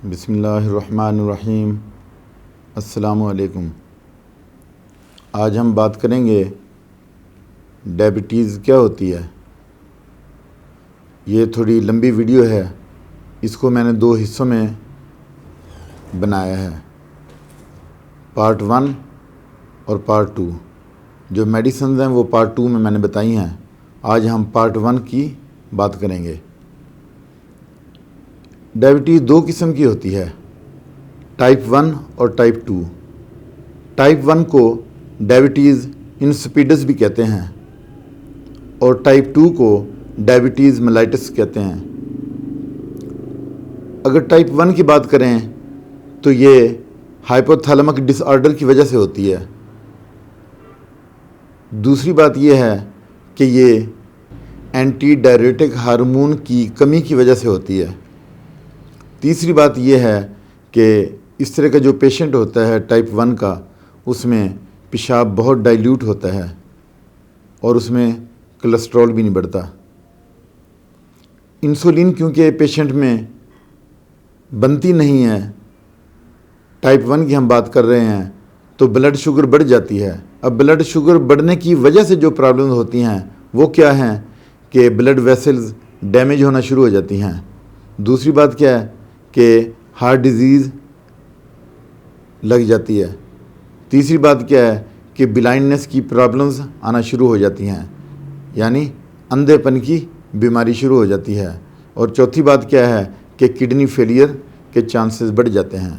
بسم اللہ الرحمن الرحیم۔ السلام علیکم۔ آج ہم بات کریں گے ڈائبٹیز کیا ہوتی ہے۔ یہ تھوڑی لمبی ویڈیو ہے، اس کو میں نے 2 حصوں میں بنایا ہے، پارٹ 1 اور پارٹ 2۔ جو میڈیسنز ہیں وہ پارٹ 2 میں نے بتائی ہیں۔ آج ہم پارٹ 1 کی بات کریں گے۔ ڈائبٹیز 2 قسم کی ہوتی ہے، ٹائپ 1 اور ٹائپ 2۔ ٹائپ 1 کو ڈائبٹیز انسپیڈس بھی کہتے ہیں اور ٹائپ 2 کو ڈائبٹیز میلائٹس کہتے ہیں۔ اگر ٹائپ 1 کی بات کریں تو یہ ہائپوتھیلمک ڈس آرڈر کی وجہ سے ہوتی ہے۔ دوسری بات یہ ہے کہ یہ اینٹی ڈائیوریٹک ہارمون کی کمی کی وجہ سے ہوتی ہے۔ تیسری بات یہ ہے کہ اس طرح کا جو پیشنٹ ہوتا ہے ٹائپ 1 کا، اس میں پیشاب بہت ڈائلیوٹ ہوتا ہے اور اس میں کولیسٹرول بھی نہیں بڑھتا۔ انسولین کیونکہ پیشنٹ میں بنتی نہیں ہے، ٹائپ 1 کی ہم بات کر رہے ہیں، تو بلڈ شوگر بڑھ جاتی ہے۔ اب بلڈ شوگر بڑھنے کی وجہ سے جو پرابلمز ہوتی ہیں وہ کیا ہیں کہ بلڈ ویسلز ڈیمیج ہونا شروع ہو جاتی ہیں۔ دوسری بات کیا ہے کہ ہارٹ ڈیزیز لگ جاتی ہے۔ تیسری بات کیا ہے کہ بلائنڈنس کی پرابلمز آنا شروع ہو جاتی ہیں، یعنی اندھے پن کی بیماری شروع ہو جاتی ہے۔ اور چوتھی بات کیا ہے کہ کڈنی فیلئر کے چانسز بڑھ جاتے ہیں۔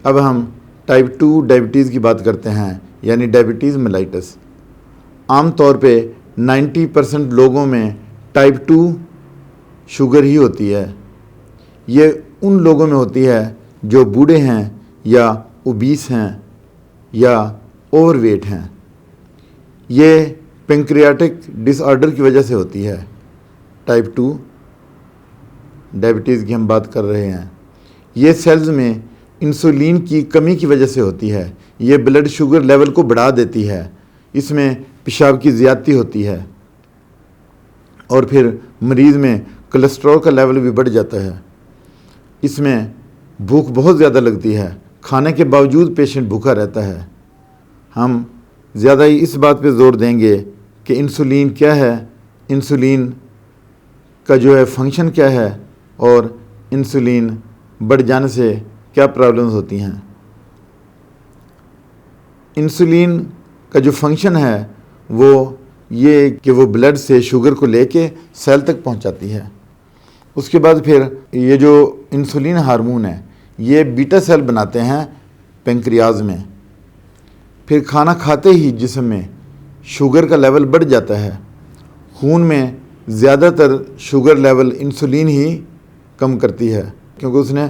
اب ہم ٹائپ 2 ڈائبٹیز کی بات کرتے ہیں، یعنی ڈائبٹیز میلائٹس۔ عام طور پہ 90% لوگوں میں ٹائپ 2 شوگر ہی ہوتی ہے۔ یہ ان لوگوں میں ہوتی ہے جو بوڑھے ہیں یا اوبیس ہیں یا اوور ویٹ ہیں۔ یہ پینکریاٹک ڈس آرڈر کی وجہ سے ہوتی ہے۔ ٹائپ 2 ڈائبٹیز کی ہم بات کر رہے ہیں۔ یہ سیلز میں انسولین کی کمی کی وجہ سے ہوتی ہے۔ یہ بلڈ شوگر لیول کو بڑھا دیتی ہے، اس میں پیشاب کی زیادتی ہوتی ہے اور پھر مریض میں کولیسٹرول کا لیول بھی بڑھ جاتا ہے۔ اس میں بھوک بہت زیادہ لگتی ہے، کھانے کے باوجود پیشنٹ بھوکا رہتا ہے۔ ہم زیادہ ہی اس بات پہ زور دیں گے کہ انسولین کیا ہے، انسولین کا جو ہے فنکشن کیا ہے اور انسولین بڑھ جانے سے کیا پرابلمز ہوتی ہیں۔ انسولین کا جو فنکشن ہے وہ یہ کہ وہ بلڈ سے شوگر کو لے کے سیل تک پہنچاتی ہے۔ اس کے بعد پھر یہ جو انسولین ہارمون ہے یہ بیٹا سیل بناتے ہیں پینکریاز میں۔ پھر کھانا کھاتے ہی جسم میں شوگر کا لیول بڑھ جاتا ہے۔ خون میں زیادہ تر شوگر لیول انسولین ہی کم کرتی ہے، کیونکہ اس نے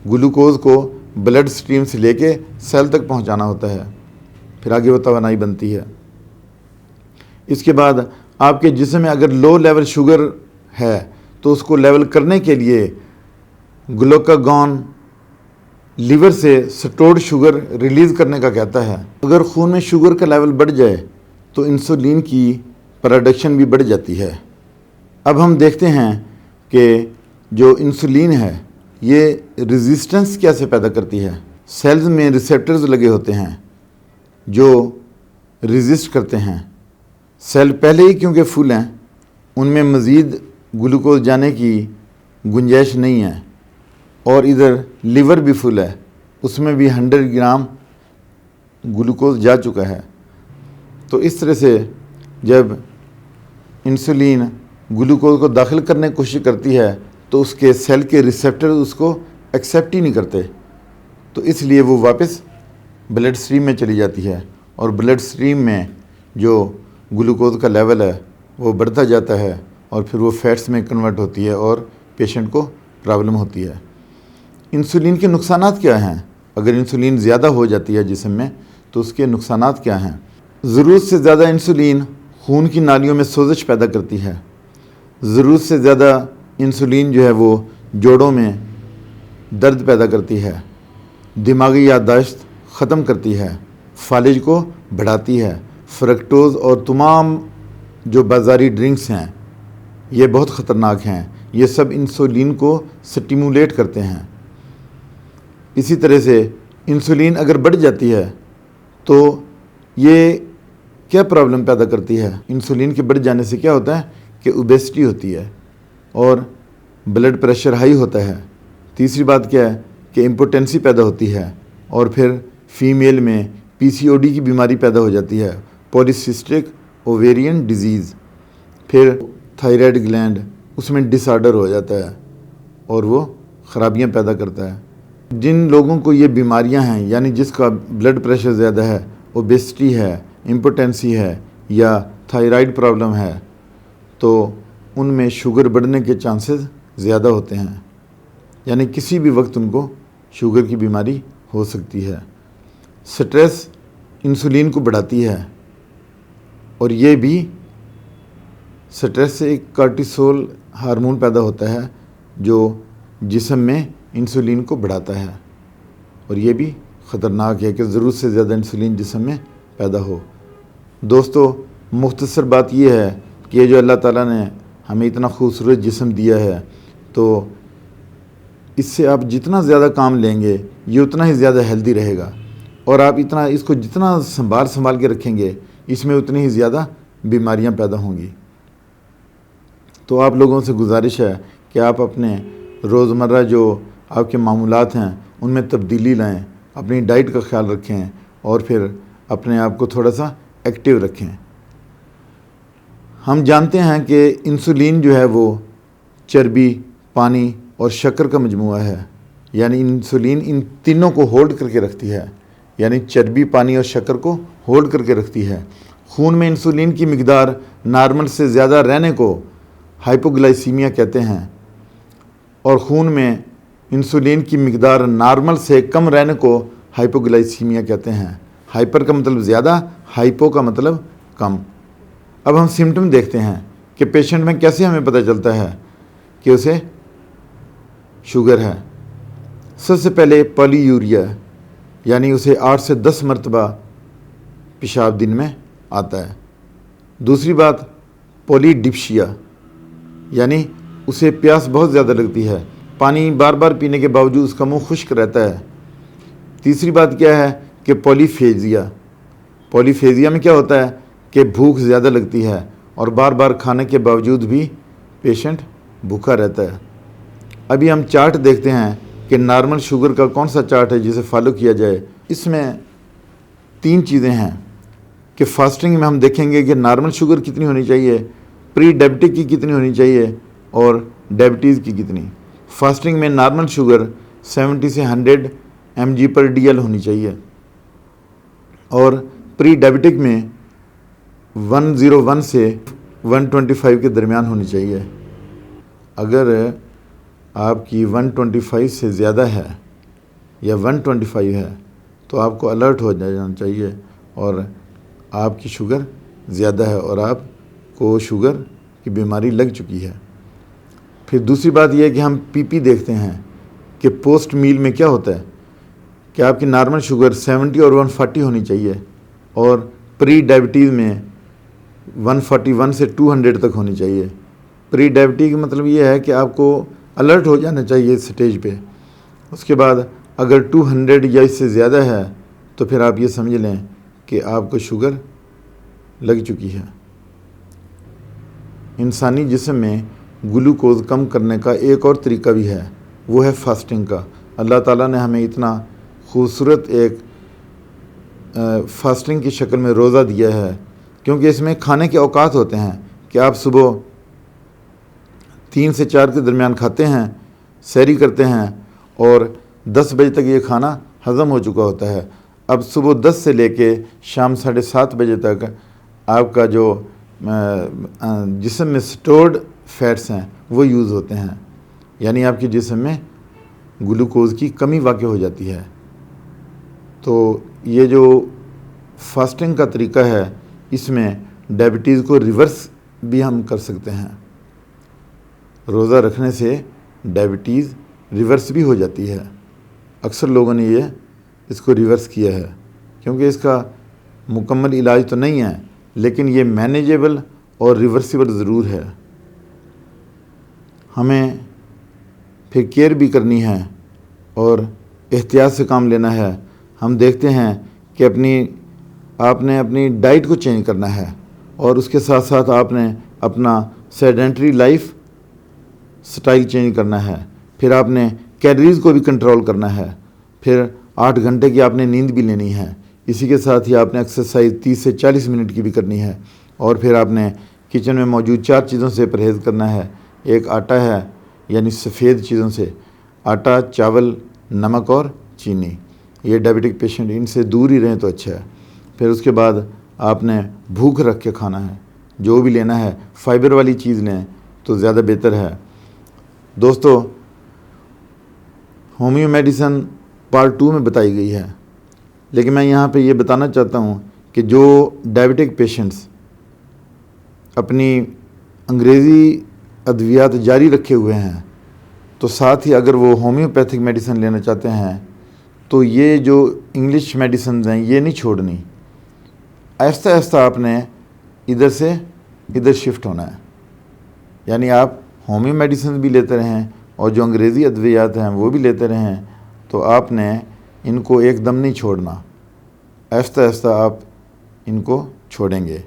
گلوکوز کو بلڈ سٹریم سے لے کے سیل تک پہنچانا ہوتا ہے، پھر آگے وہ توانائی بنتی ہے۔ اس کے بعد آپ کے جسم میں اگر لو لیول شوگر ہے تو اس کو لیول کرنے کے لیے گلوکاگون لیور سے سٹورڈ شوگر ریلیز کرنے کا کہتا ہے۔ اگر خون میں شوگر کا لیول بڑھ جائے تو انسولین کی پروڈکشن بھی بڑھ جاتی ہے۔ اب ہم دیکھتے ہیں کہ جو انسولین ہے یہ ریزسٹنس کیسے پیدا کرتی ہے۔ سیلز میں ریسیپٹرز لگے ہوتے ہیں جو ریزسٹ کرتے ہیں۔ سیل پہلے ہی کیونکہ فل ہیں، ان میں مزید گلوکوز جانے کی گنجائش نہیں ہے، اور ادھر لیور بھی فل ہے، اس میں بھی 100 گرام گلوکوز جا چکا ہے۔ تو اس طرح سے جب انسولین گلوکوز کو داخل کرنے کی کوشش کرتی ہے تو اس کے سیل کے ریسیپٹر اس کو ایکسیپٹ ہی نہیں کرتے، تو اس لیے وہ واپس بلڈ سٹریم میں چلی جاتی ہے، اور بلڈ سٹریم میں جو گلوکوز کا لیول ہے وہ بڑھتا جاتا ہے اور پھر وہ فیٹس میں کنورٹ ہوتی ہے اور پیشنٹ کو پرابلم ہوتی ہے۔ انسولین کے نقصانات کیا ہیں؟ اگر انسولین زیادہ ہو جاتی ہے جسم میں تو اس کے نقصانات کیا ہیں؟ ضرورت سے زیادہ انسولین خون کی نالیوں میں سوزش پیدا کرتی ہے۔ ضرورت سے زیادہ انسولین جو ہے وہ جوڑوں میں درد پیدا کرتی ہے، دماغی یادداشت ختم کرتی ہے، فالج کو بڑھاتی ہے۔ فرکٹوز اور تمام جو بازاری ڈرنکس ہیں یہ بہت خطرناک ہیں، یہ سب انسولین کو سٹیمولیٹ کرتے ہیں۔ اسی طرح سے انسولین اگر بڑھ جاتی ہے تو یہ کیا پرابلم پیدا کرتی ہے؟ انسولین کے بڑھ جانے سے کیا ہوتا ہے کہ اوبیسٹی ہوتی ہے اور بلڈ پریشر ہائی ہوتا ہے۔ تیسری بات کیا ہے کہ امپوٹنسی پیدا ہوتی ہے، اور پھر فیمیل میں PCOD کی بیماری پیدا ہو جاتی ہے، پولیسسٹک اوویرین ڈیزیز۔ پھر تھائرائڈ گلینڈ اس میں ڈس آرڈر ہو جاتا ہے اور وہ خرابیاں پیدا کرتا ہے۔ جن لوگوں کو یہ بیماریاں ہیں، یعنی جس کا بلڈ پریشر زیادہ ہے، اوبیسٹی ہے، امپوٹنسی ہے یا تھائرائڈ پرابلم ہے، تو ان میں شوگر بڑھنے کے چانسز زیادہ ہوتے ہیں، یعنی کسی بھی وقت ان کو شوگر کی بیماری ہو سکتی ہے۔ سٹریس انسولین کو بڑھاتی ہے، اور یہ بھی سٹریس سے ایک کارٹیسول ہارمون پیدا ہوتا ہے جو جسم میں انسولین کو بڑھاتا ہے، اور یہ بھی خطرناک ہے کہ ضرورت سے زیادہ انسولین جسم میں پیدا ہو۔ دوستو، مختصر بات یہ ہے کہ یہ جو اللہ تعالیٰ نے ہمیں اتنا خوبصورت جسم دیا ہے، تو اس سے آپ جتنا زیادہ کام لیں گے یہ اتنا ہی زیادہ ہیلدی رہے گا، اور آپ اس کو جتنا سنبھال کے رکھیں گے اس میں اتنی ہی زیادہ بیماریاں پیدا ہوں گی۔ تو آپ لوگوں سے گزارش ہے کہ آپ اپنے روزمرہ جو آپ کے معمولات ہیں ان میں تبدیلی لائیں، اپنی ڈائٹ کا خیال رکھیں، اور پھر اپنے آپ کو تھوڑا سا ایکٹیو رکھیں۔ ہم جانتے ہیں کہ انسولین جو ہے وہ چربی، پانی اور شکر کا مجموعہ ہے، یعنی انسولین ان تینوں کو ہولڈ کر کے رکھتی ہے، یعنی چربی، پانی اور شکر کو ہولڈ کر کے رکھتی ہے۔ خون میں انسولین کی مقدار نارمل سے زیادہ رہنے کو ہائپوگلائسیمیا کہتے ہیں، اور خون میں انسولین کی مقدار نارمل سے کم رہنے کو ہائپوگلائسیمیا کہتے ہیں۔ ہائپر کا مطلب زیادہ، ہائپو کا مطلب کم۔ اب ہم سمٹم دیکھتے ہیں کہ پیشنٹ میں کیسے ہمیں پتہ چلتا ہے کہ اسے شوگر ہے۔ سب سے پہلے پالی یوریا، یعنی اسے 8 سے 10 مرتبہ پیشاب دن میں آتا ہے۔ دوسری بات پولی ڈپشیا، یعنی اسے پیاس بہت زیادہ لگتی ہے، پانی بار بار پینے کے باوجود اس کا منہ خشک رہتا ہے۔ تیسری بات کیا ہے کہ پولیفیزیا۔ پولیفیزیا میں کیا ہوتا ہے کہ بھوک زیادہ لگتی ہے اور بار بار کھانے کے باوجود بھی پیشنٹ بھوکا رہتا ہے۔ ابھی ہم چارٹ دیکھتے ہیں کہ نارمل شوگر کا کون سا چارٹ ہے جسے فالو کیا جائے۔ اس میں 3 چیزیں ہیں کہ فاسٹنگ میں ہم دیکھیں گے کہ نارمل شوگر کتنی ہونی چاہیے، پری ڈائبٹک کی کتنی ہونی چاہیے، اور ڈائبٹیز کی کتنی۔ فاسٹنگ میں نارمل شوگر 70 سے 100 mg/dl ہونی چاہیے، اور پری ڈائبٹک میں 101 سے 125 کے درمیان ہونی چاہیے۔ اگر آپ کی 125 سے زیادہ ہے یا 125 ہے تو آپ کو الرٹ ہو جانا چاہیے، اور آپ کی شوگر زیادہ ہے اور آپ کو شوگر کی بیماری لگ چکی ہے۔ پھر دوسری بات یہ ہے کہ ہم PP دیکھتے ہیں کہ پوسٹ میل میں کیا ہوتا ہے کہ آپ کی نارمل شوگر 70 اور 140 ہونی چاہیے، اور پری ڈائبٹیز میں 141 سے 200 تک ہونی چاہیے۔ پری ڈائبٹیز کا مطلب یہ ہے کہ آپ کو الرٹ ہو جانا چاہیے اس سٹیج پہ۔ اس کے بعد اگر 200 یا اس سے زیادہ ہے تو پھر آپ یہ سمجھ لیں کہ آپ کو شوگر لگ چکی ہے۔ انسانی جسم میں گلوکوز کم کرنے کا ایک اور طریقہ بھی ہے، وہ ہے فاسٹنگ کا۔ اللہ تعالیٰ نے ہمیں اتنا خوبصورت ایک فاسٹنگ کی شکل میں روزہ دیا ہے، کیونکہ اس میں کھانے کے اوقات ہوتے ہیں کہ آپ صبح 3 سے 4 کے درمیان کھاتے ہیں، سحری کرتے ہیں، اور 10 بجے تک یہ کھانا ہضم ہو چکا ہوتا ہے۔ اب صبح 10 سے لے کے شام 7:30 بجے تک آپ کا جو جسم میں سٹورڈ فیٹس ہیں وہ یوز ہوتے ہیں، یعنی آپ کے جسم میں گلوکوز کی کمی واقع ہو جاتی ہے۔ تو یہ جو فاسٹنگ کا طریقہ ہے اس میں ڈائبٹیز کو ریورس بھی ہم کر سکتے ہیں۔ روزہ رکھنے سے ڈائبٹیز ریورس بھی ہو جاتی ہے۔ اکثر لوگوں نے اس کو ریورس کیا ہے، کیونکہ اس کا مکمل علاج تو نہیں ہے، لیکن یہ مینیجیبل اور ریورسیبل ضرور ہے۔ ہمیں پھر کیئر بھی کرنی ہے، اور احتیاط سے کام لینا ہے. ہم دیکھتے ہیں کہ آپ نے اپنی ڈائٹ کو چینج کرنا ہے، اور اس کے ساتھ ساتھ آپ نے اپنا سیڈنٹری لائف سٹائل چینج کرنا ہے. پھر آپ نے کیلریز کو بھی کنٹرول کرنا ہے. پھر 8 گھنٹے کی آپ نے نیند بھی لینی ہے. اسی کے ساتھ ہی آپ نے ایکسرسائز 30 سے 40 منٹ کی بھی کرنی ہے. اور پھر آپ نے کچن میں موجود 4 چیزوں سے پرہیز کرنا ہے. ایک آٹا ہے، یعنی سفید چیزوں سے، آٹا، چاول، نمک اور چینی. یہ ڈائبٹک پیشنٹ ان سے دور ہی رہیں تو اچھا ہے. پھر اس کے بعد آپ نے بھوک رکھ کے کھانا ہے. جو بھی لینا ہے فائبر والی چیز لیں تو زیادہ بہتر ہے. دوستو، ہومیو میڈیسن پارٹ 2 میں بتائی گئی ہے، لیکن میں یہاں پہ یہ بتانا چاہتا ہوں کہ جو ڈائبٹک پیشنٹس اپنی انگریزی ادویات جاری رکھے ہوئے ہیں، تو ساتھ ہی اگر وہ ہومیوپیتھک میڈیسن لینا چاہتے ہیں تو یہ جو انگلش میڈیسنز ہیں یہ نہیں چھوڑنی. آہستہ آہستہ آپ نے ادھر سے ادھر شفٹ ہونا ہے. یعنی آپ ہومیو میڈیسن بھی لیتے رہیں اور جو انگریزی ادویات ہیں وہ بھی لیتے رہیں، تو آپ نے ان کو ایک دم نہیں چھوڑنا. آہستہ آہستہ آپ ان کو چھوڑیں گے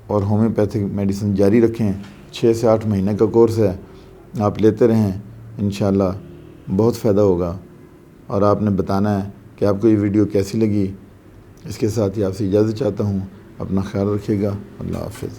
اور ہومیوپیتھک میڈیسن جاری رکھیں. 6 سے 8 مہینے کا کورس ہے، آپ لیتے رہیں، انشاءاللہ بہت فائدہ ہوگا. اور آپ نے بتانا ہے کہ آپ کو یہ ویڈیو کیسی لگی. اس کے ساتھ ہی آپ سے اجازت چاہتا ہوں. اپنا خیال رکھیے گا. اللہ حافظ.